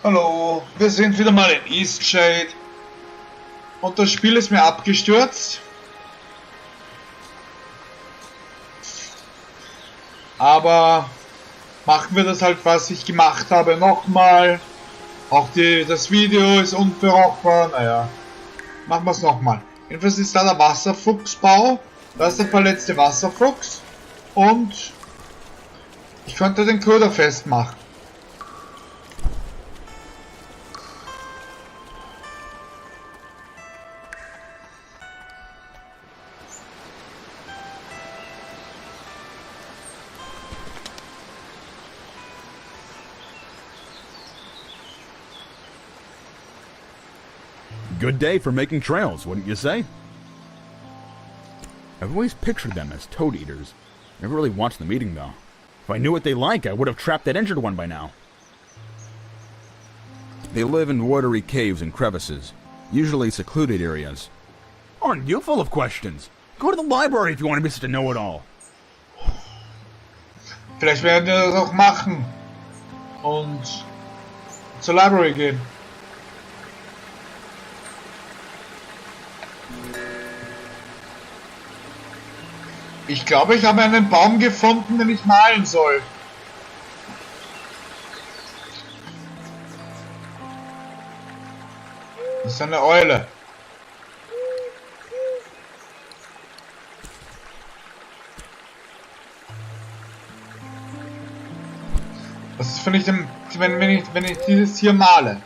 Hallo, wir sind wieder mal in Eastshade und das Spiel ist mir abgestürzt. Aber machen wir das halt, was ich gemacht habe, nochmal. Auch das Video ist unbrauchbar, naja, machen wir es nochmal. Jedenfalls ist da der Wasserfuchsbau, da ist der verletzte Wasserfuchs und ich könnte den Köder festmachen. Good day for making trails, wouldn't you say? I've always pictured them as toad eaters. Never really watched them eating, though. If I knew what they like, I would have trapped that injured one by now. They live in watery caves and crevices, usually secluded areas. Aren't you full of questions? Go to the library if you want to be such a know-it-all. Vielleicht werden wir das auch machen und zur Library gehen. Ich glaube, ich habe einen Baum gefunden, den ich malen soll. Das ist eine Eule. Was finde ich denn, wenn ich dieses hier male?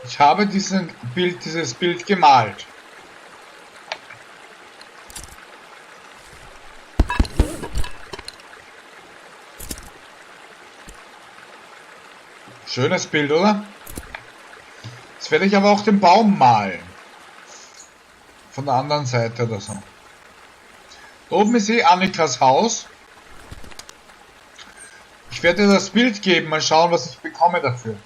Ich habe dieses Bild gemalt. Schönes Bild, oder? Jetzt werde ich aber auch den Baum malen. Von der anderen Seite oder so. Da oben ist Annikas Haus. Ich werde ihr das Bild geben, mal schauen, was ich bekomme dafür.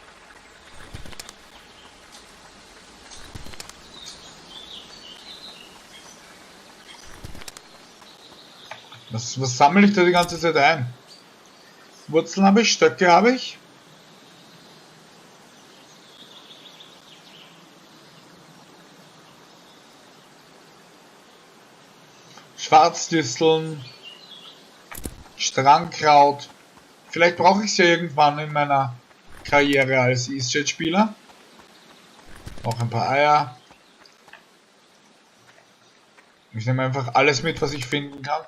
Was sammle ich da die ganze Zeit ein? Wurzeln habe ich, Stöcke habe ich. Schwarzdisteln. Strangkraut. Vielleicht brauche ich es ja irgendwann in meiner Karriere als Eastshade-Spieler. Auch ein paar Eier. Ich nehme einfach alles mit, was ich finden kann.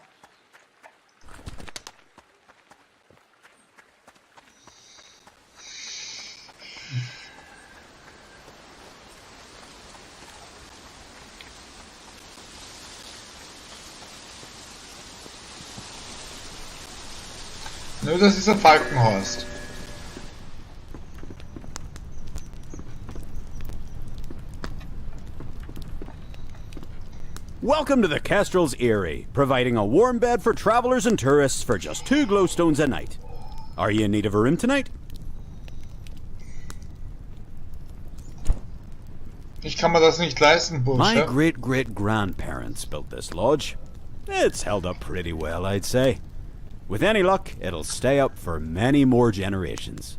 Nö, das ist ein Falkenhorst. Welcome to the Kestrel's Eyrie, providing a warm bed for travelers and tourists for just 2 glowstones a night. Are you in need of a room tonight? Ich kann mir das nicht leisten, Bursche. My great-great-grandparents built this lodge. It's held up pretty well, I'd say. With any luck, it'll stay up for many more generations.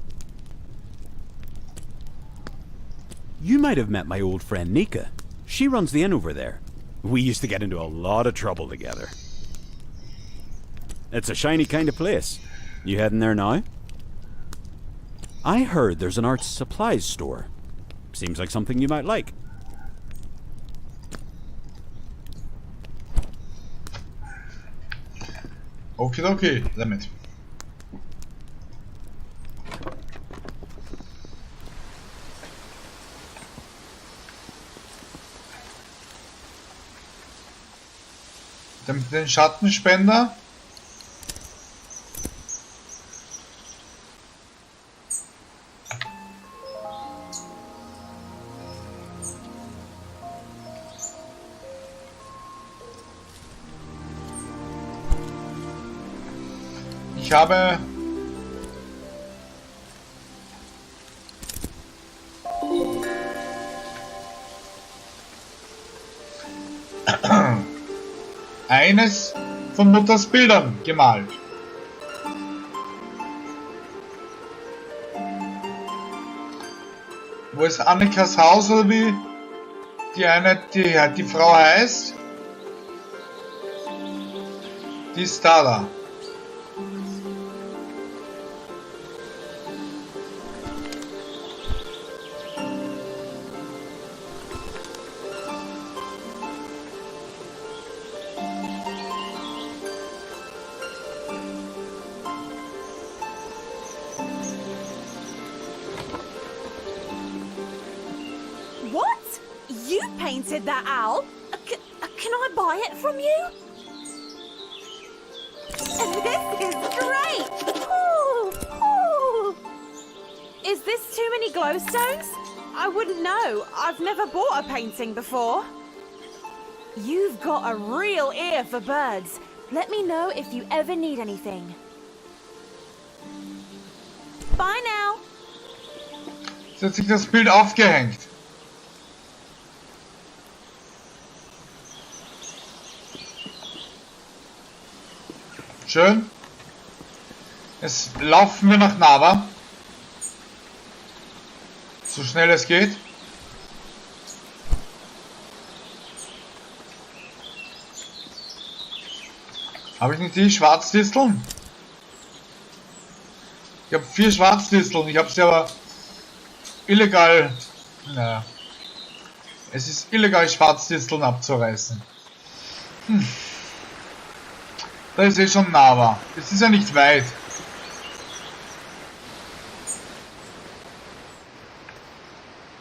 You might have met my old friend Nika. She runs the inn over there. We used to get into a lot of trouble together. It's a shiny kind of place. You heading there now? I heard there's an arts supplies store. Seems like something you might like. Okay, damit. Den Schattenspender. Ich habe eines von Mutters Bildern gemalt. Wo ist Annikas Haus oder wie die Frau heißt? Die ist da. What? You painted that owl? Can I buy it from you? This is great! Ooh, ooh. Is this too many glowstones? I wouldn't know. I've never bought a painting before. You've got a real ear for birds. Let me know if you ever need anything. Bye now. Jetzt hat sich das Bild aufgehängt. Schön. Jetzt laufen wir nach Nava. So schnell es geht. Habe ich nicht die Schwarzdisteln? Ich habe 4 Schwarzdisteln. Ich habe sie aber illegal. Naja. Es ist illegal, Schwarzdisteln abzureißen. Da ist eh schon Nava. Es ist ja nicht weit.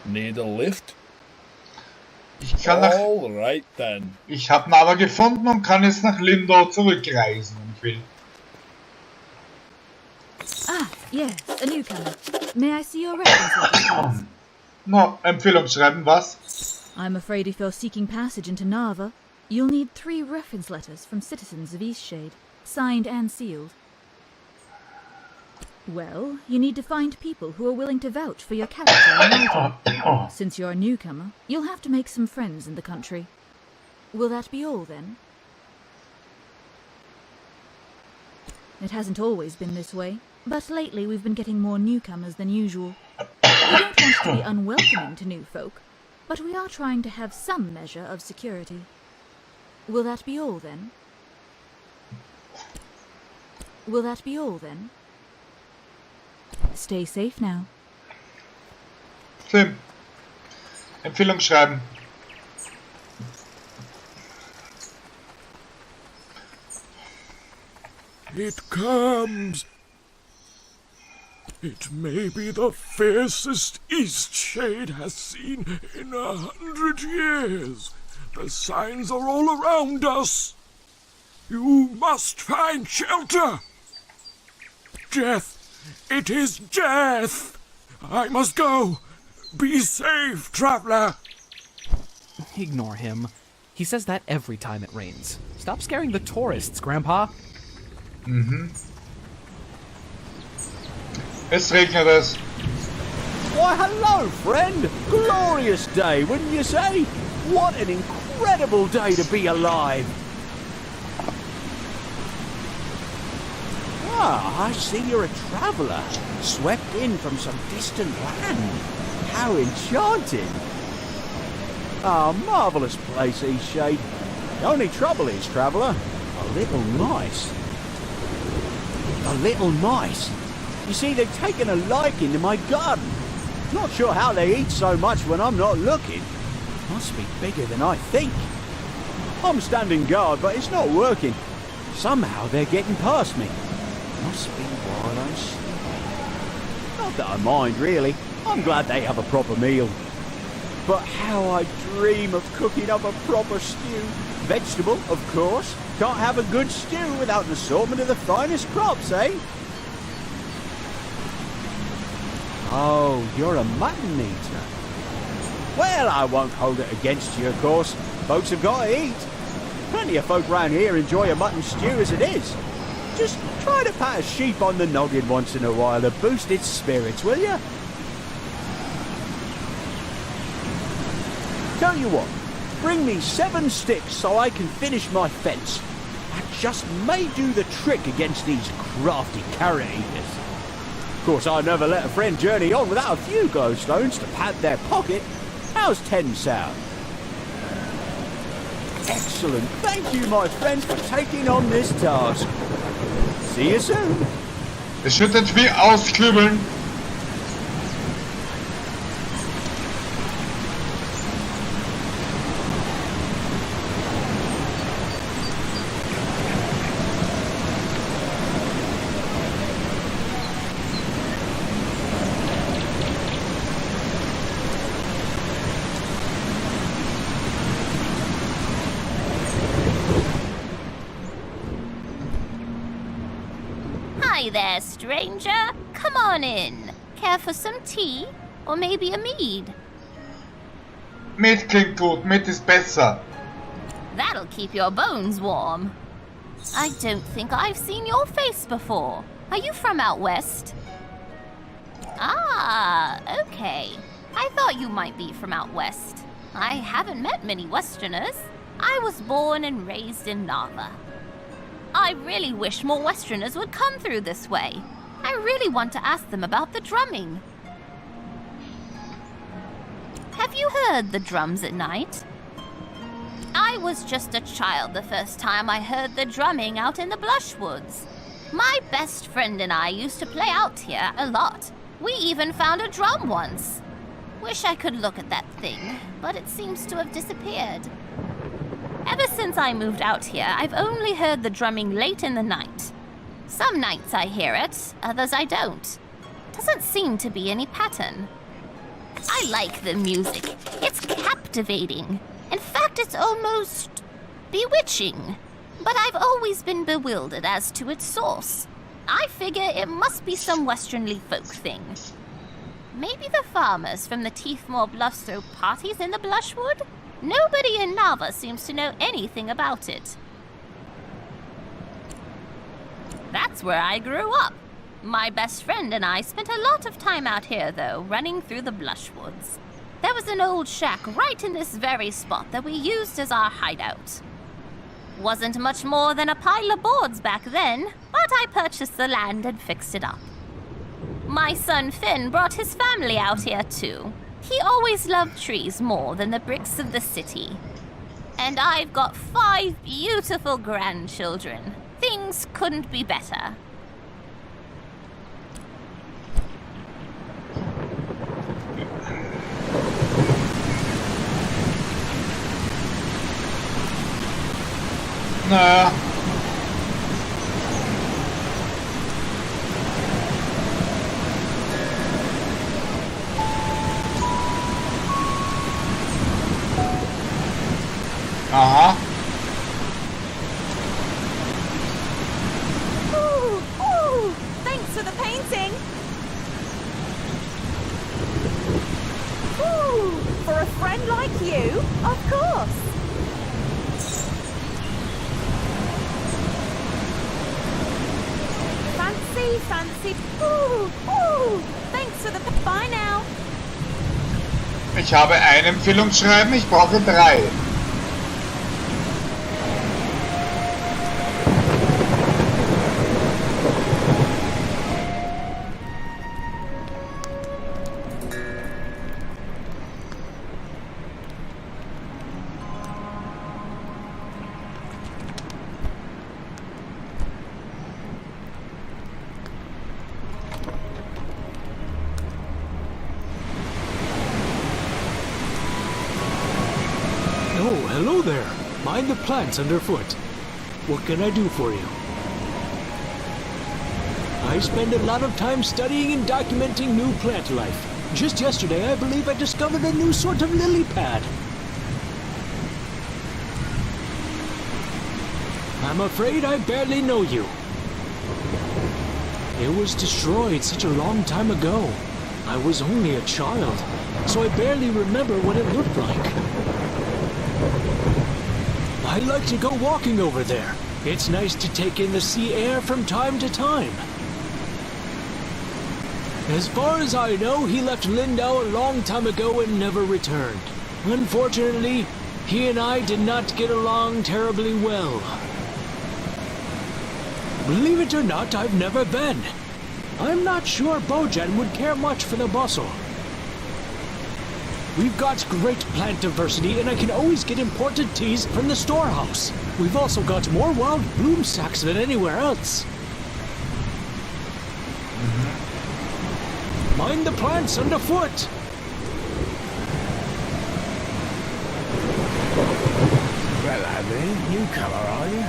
Need a lift? Ich kann nach. Alright then. Ich habe Nava gefunden und kann jetzt nach Lyndow zurückreisen, wenn ich will. Ah, yes, a newcomer. May I see your reference letter, please? No, Empfehlungsschreiben, was? I'm afraid if you're seeking passage into Nava, you'll need 3 reference letters from citizens of Eastshade, signed and sealed. Well, you need to find people who are willing to vouch for your character and writing. Since you're a newcomer, you'll have to make some friends in the country. Will that be all, then? It hasn't always been this way, but lately we've been getting more newcomers than usual. We don't want to be unwelcoming to new folk, but we are trying to have some measure of security. Will that be all, then? Will that be all, then? Stay safe now. Tim. Empfehlungsschreiben. It comes. It may be the fiercest Eastshade has seen in 100 years. The signs are all around us. You must find shelter. Death. It is death. I must go. Be safe, traveler. Ignore him. He says that every time it rains. Stop scaring the tourists, Grandpa. Es regnet es. Why, hello, friend! Glorious day, wouldn't you say? What an incredible day to be alive! Ah, I see you're a traveller, swept in from some distant land. How enchanting! Ah, marvellous place, Eastshade. The only trouble is, traveller, a little mice. A little mice? You see, they've taken a liking to my garden. Not sure how they eat so much when I'm not looking. Must be bigger than I think. I'm standing guard, but it's not working. Somehow they're getting past me. Must be while I'm sleeping. Not that I mind, really. I'm glad they have a proper meal. But how I dream of cooking up a proper stew. Vegetable, of course. Can't have a good stew without an assortment of the finest crops, eh? Oh, you're a mutton eater. Well, I won't hold it against you, of course. Folks have got to eat. Plenty of folk round here enjoy a mutton stew as it is. Just try to pat a sheep on the noggin once in a while to boost its spirits, will you? Tell you what, bring me 7 sticks so I can finish my fence. That just may do the trick against these crafty carrot eaters. Of course, I never let a friend journey on without a few glowstones to pad their pocket. How's 10 sound? Excellent. Thank you, my friends, for taking on this task. See you soon. Es schüttet wie auskübeln. Hi there, stranger. Come on in. Care for some tea? Or maybe a mead? Mead klingt gut, Mead ist besser. That'll keep your bones warm. I don't think I've seen your face before. Are you from out west? Ah, okay. I thought you might be from out west. I haven't met many Westerners. I was born and raised in Nava. I really wish more Westerners would come through this way. I really want to ask them about the drumming. Have you heard the drums at night? I was just a child the first time I heard the drumming out in the Blushwoods. My best friend and I used to play out here a lot. We even found a drum once. Wish I could look at that thing, but it seems to have disappeared. Ever since I moved out here, I've only heard the drumming late in the night. Some nights I hear it, others I don't. Doesn't seem to be any pattern. I like the music. It's captivating. In fact, it's almost bewitching. But I've always been bewildered as to its source. I figure it must be some westernly folk thing. Maybe the farmers from the Teethmore Bluffs throw parties in the Blushwood? Nobody in Nava seems to know anything about it. That's where I grew up. My best friend and I spent a lot of time out here, though, running through the Blushwoods. There was an old shack right in this very spot that we used as our hideout. Wasn't much more than a pile of boards back then, but I purchased the land and fixed it up. My son Finn brought his family out here, too. He always loved trees more than the bricks of the city. And I've got 5 beautiful grandchildren. Things couldn't be better. Naja. Aha. Ooh, ooh, thanks for the painting. Ooh, for a friend like you, of course. Fancy. Ooh, ooh, thanks for the... Bye now. Ich habe ein Empfehlungsschreiben, ich brauche 3. Oh, hello there. Mind the plants underfoot. What can I do for you? I spend a lot of time studying and documenting new plant life. Just yesterday, I believe I discovered a new sort of lily pad. I'm afraid I barely know you. It was destroyed such a long time ago. I was only a child, so I barely remember what it looked like. I like to go walking over there. It's nice to take in the sea air from time to time. As far as I know, he left Lyndow a long time ago and never returned. Unfortunately, He and I did not get along terribly well. Believe it or not, I've never been. I'm not sure Bojan would care much for the bustle. We've got great plant diversity, and I can always get imported teas from the storehouse. We've also got more wild bloom sacks than anywhere else. Mind the plants underfoot. Well, Abby, newcomer, are you?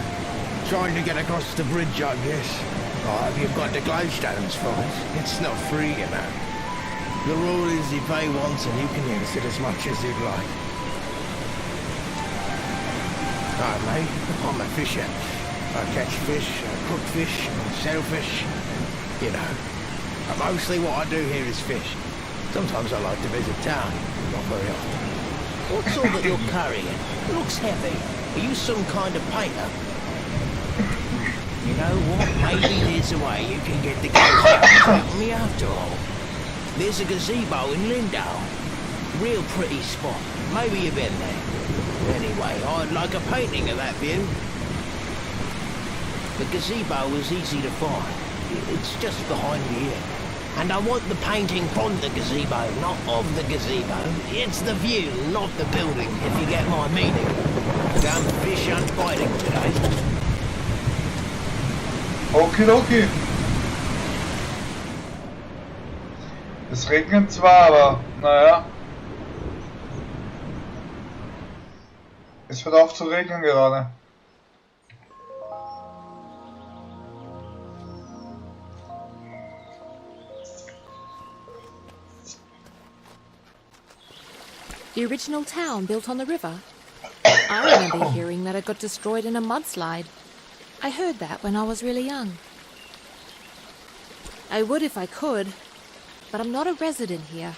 Trying to get across the bridge, I guess. Oh, have you got the glowstones for us? It's not free, you know. The rule is you pay once and you can use it as much as you'd like. Hi, mate. I'm a fisher. I catch fish, I cook fish, and sell fish. You know. But mostly what I do here is fish. Sometimes I like to visit town, not very often. What's all that you're carrying? It looks heavy. Are you some kind of painter? You know what? Maybe there's a way you can get the ghost out of me after all. There's a gazebo in Lyndow. Real pretty spot. Maybe you've been there. Anyway, I'd like a painting of that view. The gazebo is easy to find. It's just behind the inn. And I want the painting from the gazebo, not of the gazebo. It's the view, not the building, if you get my meaning. Damn fish aren't biting today. Okay, okay. Es regnet zwar, aber naja. Es hört auf zu regnen gerade. The original town built on the river? I remember hearing that it got destroyed in a mudslide. I heard that when I was really young. I would if I could, but I'm not a resident here.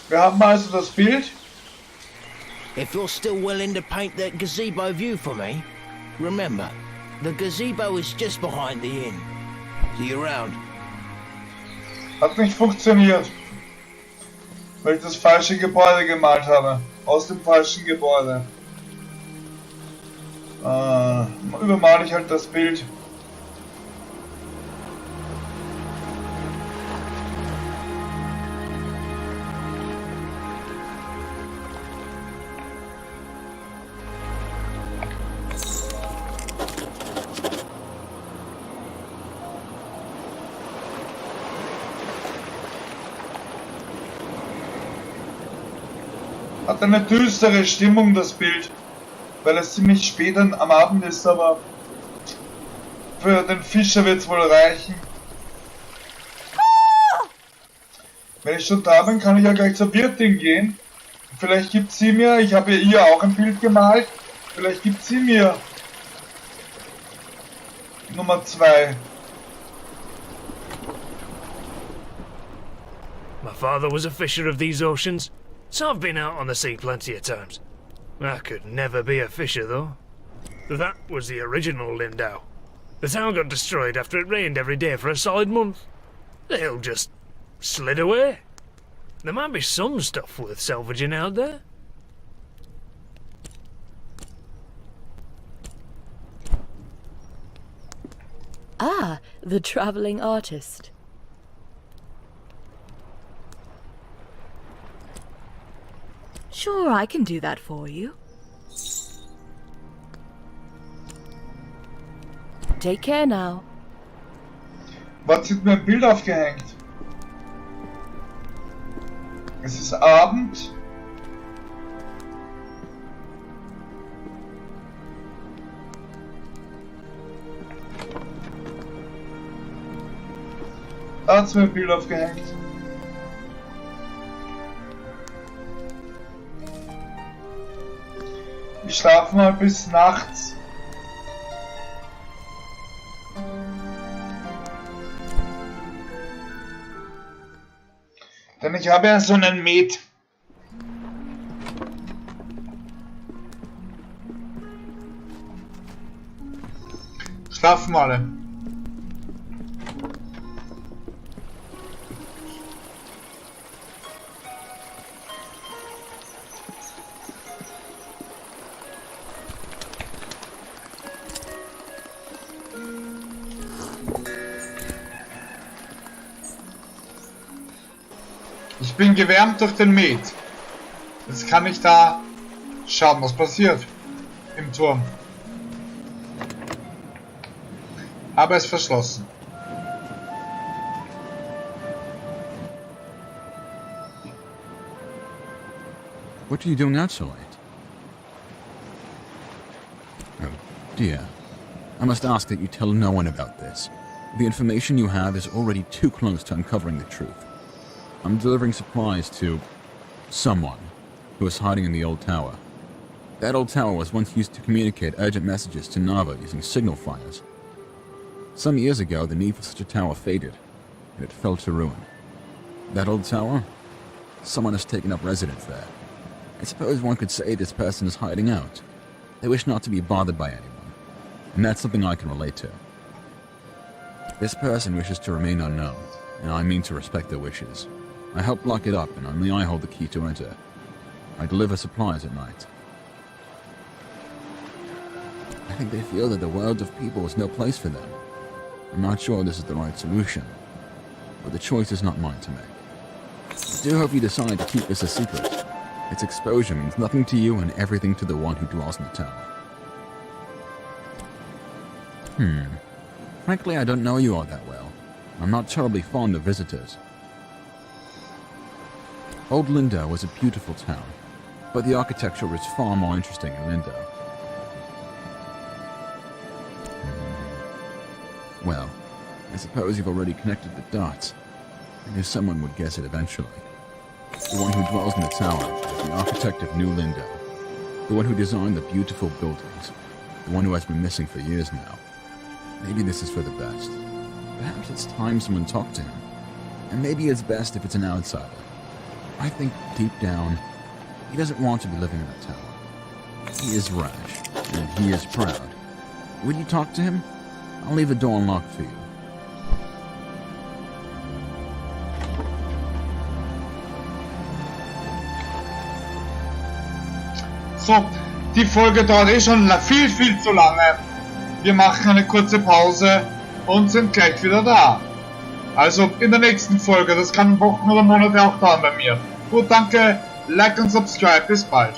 Wir haben also das Bild. If you're still willing to paint that gazebo view for me, remember, the gazebo is just behind the inn. See you around. Hat nicht funktioniert. Weil ich das falsche Gebäude gemalt habe. Aus dem falschen Gebäude. Übermale ich halt das Bild. Hat eine düstere Stimmung, das Bild, weil es ziemlich spät am Abend ist, aber für den Fischer wird es wohl reichen. Wenn ich schon da bin, kann ich ja gleich zur Wirtin gehen. Vielleicht gibt sie mir, ich habe ihr auch ein Bild gemalt, vielleicht gibt sie mir Nummer 2. My father was a fisher of these oceans, so I've been out on the sea plenty of times. I could never be a fisher, though. That was the original Lyndow. The town got destroyed after it rained every day for a solid month. The hill just slid away. There might be some stuff worth salvaging out there. Ah, the travelling artist. Sure, I can do that for you. Take care now. Was sind mir ein Bild aufgehängt? Es ist Abend. Da hat's mir ein Bild aufgehängt. Ich schlafe mal bis nachts. Denn ich habe ja so einen Met. Schlafen alle. bin gewärmt durch den Met. Jetzt kann ich da schauen, was passiert im Turm. Aber es ist verschlossen. What are you doing out so late? Oh, dear. I must ask that you tell no one about this. The information you have is already too close to uncovering the truth. I'm delivering supplies to someone who is hiding in the old tower. That old tower was once used to communicate urgent messages to Nava using signal fires. Some years ago, the need for such a tower faded, and it fell to ruin. That old tower? Someone has taken up residence there. I suppose one could say this person is hiding out. They wish not to be bothered by anyone, and that's something I can relate to. This person wishes to remain unknown, and I mean to respect their wishes. I help lock it up, and only I hold the key to enter. I deliver supplies at night. I think they feel that the world of people is no place for them. I'm not sure this is the right solution, but the choice is not mine to make. I do hope you decide to keep this a secret. Its exposure means nothing to you and everything to the one who dwells in the tower. Frankly, I don't know you all that well. I'm not terribly fond of visitors. Old Lyndow was a beautiful town, but the architecture was far more interesting in Lyndow. Well, I suppose you've already connected the dots. I knew someone would guess it eventually. The one who dwells in the tower is the architect of New Lyndow. The one who designed the beautiful buildings. The one who has been missing for years now. Maybe this is for the best. Perhaps it's time someone talked to him. And maybe it's best if it's an outsider. I think deep down, he doesn't want to be living in a tower. He is rash, and he is proud. Would you talk to him? I'll leave the door unlocked for you. So, die Folge dauert eh schon viel zu lange. Wir machen eine kurze Pause und sind gleich wieder da. Also in der nächsten Folge, das kann Wochen oder Monate auch dauern bei mir. Gut, danke, like und subscribe, bis bald.